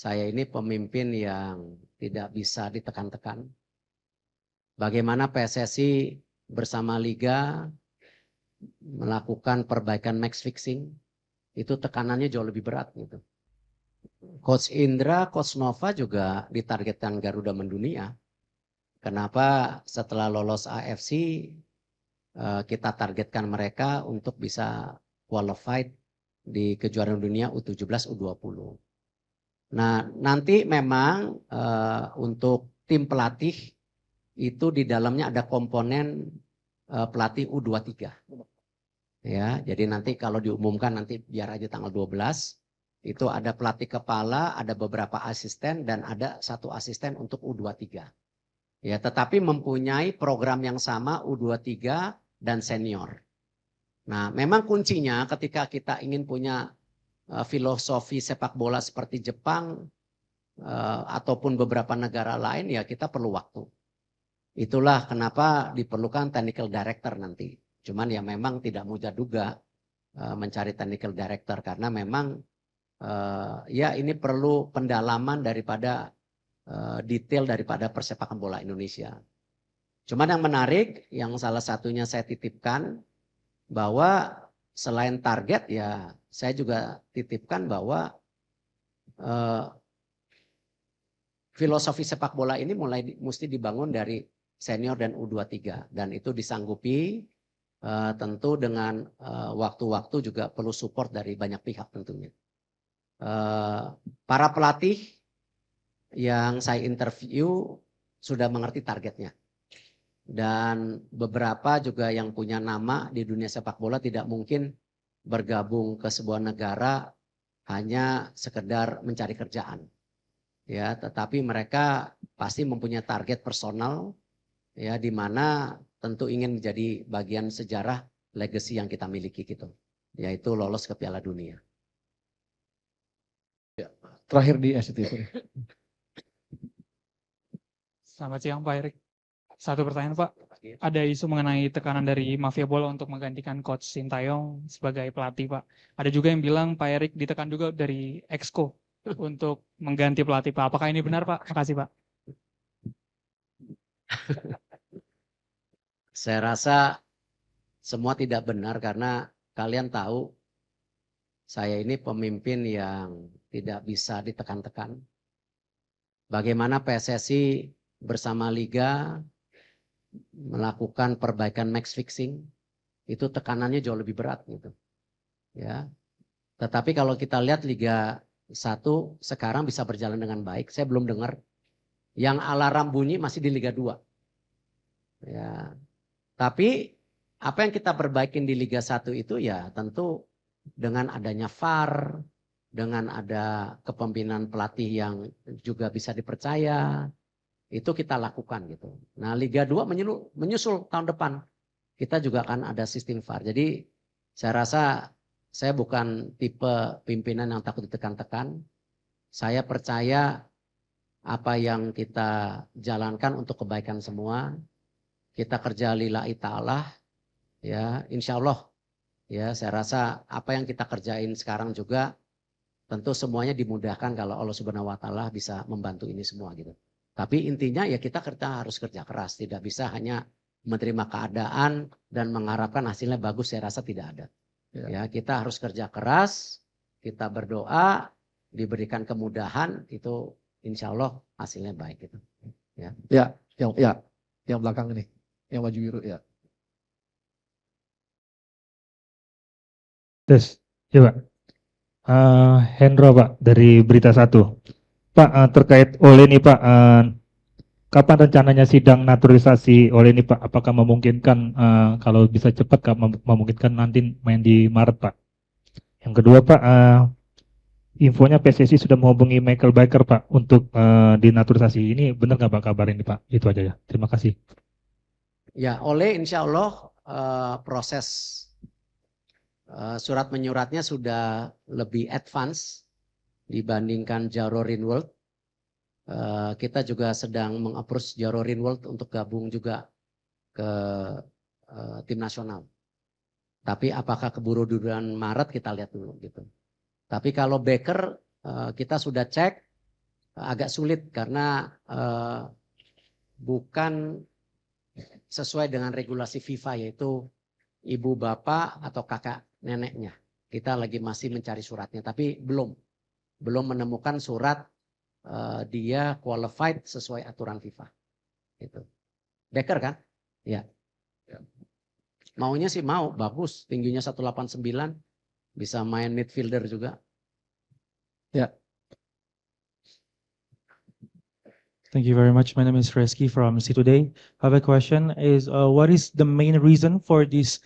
saya ini pemimpin yang tidak bisa ditekan-tekan. Bagaimana PSSI bersama Liga melakukan perbaikan match fixing, itu tekanannya jauh lebih berat gitu. Coach Indra, Coach Nova juga ditargetkan Garuda mendunia. Kenapa setelah lolos AFC kita targetkan mereka untuk bisa qualified di kejuaraan dunia U17, U20. Nah, nanti memang untuk tim pelatih itu di dalamnya ada komponen pelatih U23. Ya, jadi nanti kalau diumumkan nanti biar aja tanggal 12 itu ada pelatih kepala, ada beberapa asisten dan ada satu asisten untuk U23. Ya, tetapi mempunyai program yang sama U23 dan senior. Nah, memang kuncinya ketika kita ingin punya filosofi sepak bola seperti Jepang ataupun beberapa negara lain, ya kita perlu waktu. Itulah kenapa diperlukan technical director nanti. Cuman ya memang tidak mudah juga mencari technical director karena memang ya ini perlu pendalaman daripada detail daripada persepakan bola Indonesia. Cuman yang menarik, yang salah satunya saya titipkan bahwa selain target ya saya juga titipkan bahwa filosofi sepak bola ini mesti dibangun dari senior dan U23 dan itu disanggupi tentu dengan waktu-waktu juga perlu support dari banyak pihak tentunya. Para pelatih yang saya interview sudah mengerti targetnya. Dan beberapa juga yang punya nama di dunia sepak bola tidak mungkin bergabung ke sebuah negara hanya sekedar mencari kerjaan. Ya, tetapi mereka pasti mempunyai target personal ya di mana tentu ingin menjadi bagian sejarah legacy yang kita miliki gitu. Yaitu lolos ke Piala Dunia. Ya, terakhir di SCTV. Selamat siang Pak Erik. Satu pertanyaan Pak, ada isu mengenai tekanan dari mafia bola untuk menggantikan Coach Sintayong sebagai pelatih Pak. Ada juga yang bilang Pak Erik ditekan juga dari Exco untuk mengganti pelatih Pak. Apakah ini benar Pak? Makasih Pak. Saya rasa semua tidak benar karena kalian tahu saya ini pemimpin yang tidak bisa ditekan-tekan. Bagaimana PSSI bersama Liga melakukan perbaikan match fixing, itu tekanannya jauh lebih berat gitu. Ya. Tetapi kalau kita lihat Liga 1 sekarang bisa berjalan dengan baik. Saya belum dengar yang alarm bunyi masih di Liga 2. Ya. Tapi apa yang kita perbaikin di Liga 1 itu ya tentu dengan adanya VAR, dengan ada kepemimpinan pelatih yang juga bisa dipercaya, itu kita lakukan gitu. Nah Liga 2 menyusul tahun depan. Kita juga akan ada sistem VAR. Jadi saya rasa saya bukan tipe pimpinan yang takut ditekan-tekan. Saya percaya apa yang kita jalankan untuk kebaikan semua. Kita kerja lillahi ta'ala. Ya, insya Allah. Ya, saya rasa apa yang kita kerjain sekarang juga tentu semuanya dimudahkan kalau Allah Subhanahu wa taala bisa membantu ini semua gitu. Tapi intinya ya kita harus kerja keras, tidak bisa hanya menerima keadaan dan mengharapkan hasilnya bagus, saya rasa tidak ada. Ya, kita harus kerja keras, kita berdoa, diberikan kemudahan, itu insya Allah hasilnya baik gitu. Ya, yang belakang ini, yang baju biru ya. Terus, ya Pak. Hendro Pak dari Berita Satu. Pak, terkait oleh ini Pak, kapan rencananya sidang naturalisasi oleh ini Pak? Apakah memungkinkan kalau bisa cepat memungkinkan nanti main di Maret Pak? Yang kedua Pak, infonya PSSI sudah menghubungi Michael Baker Pak untuk dinaturalisasi. Ini benar nggak Pak kabar ini Pak? Itu aja ya. Terima kasih. Ya, oleh insya Allah proses surat menyuratnya sudah lebih advance dibandingkan Jaro Rinworld. Kita juga sedang meng-approach Jaro Rinworld untuk gabung juga ke tim nasional. Tapi apakah keburu di bulan Maret kita lihat dulu gitu. Tapi kalau Baker kita sudah cek agak sulit karena bukan sesuai dengan regulasi FIFA, yaitu ibu bapak atau kakak neneknya. Kita lagi masih mencari suratnya, tapi belum menemukan surat dia qualified sesuai aturan FIFA. Itu. Becker kan? Ya. Maunya sih mau, bagus. Tingginya 189, bisa main midfielder juga. Thank you very much. My name is Reski from C Today. I have a question is what is the main reason for this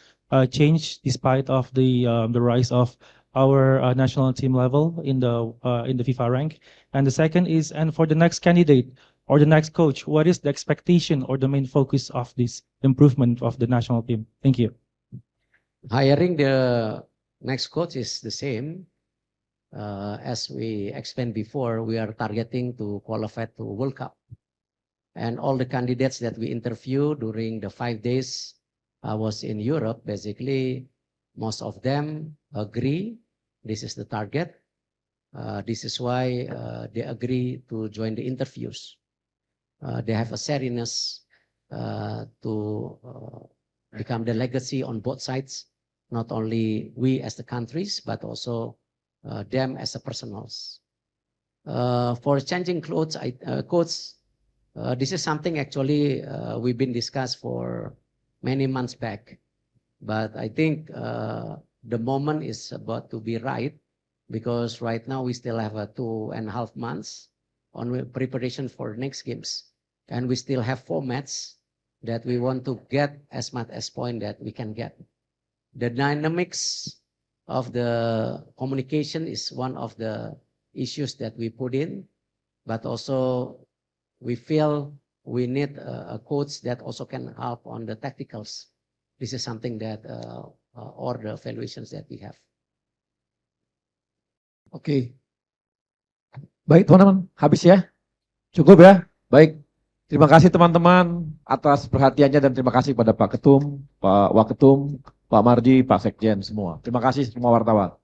change despite of the rise of our national team level in the FIFA rank? And the second is, and for the next candidate or the next coach, what is the expectation or the main focus of this improvement of the national team? Thank you. Hiring the next coach is the same. As we explained before, we are targeting to qualify to World Cup. And all the candidates that we interviewed during the 5 days I was in Europe, basically most of them agree this is the target. This is why they agree to join the interviews. They have a serious to become the legacy on both sides, not only we as the countries, but also them as a personals. For changing clothes, coach, this is something actually we've been discussed for many months back. But I think the moment is about to be right, because right now we still have 2.5 months on preparation for next games. And we still have formats that we want to get as much as point that we can get. The dynamics of the communication is one of the issues that we put in, but also we feel we need a coach that also can help on the tacticals. This is something that or the evaluations that we have. Oke. Baik teman-teman, habis ya? Cukup ya? Baik. Terima kasih teman-teman atas perhatiannya dan terima kasih pada Pak Ketum, Pak Waketum, Pak Marji, Pak Sekjen semua. Terima kasih semua wartawan.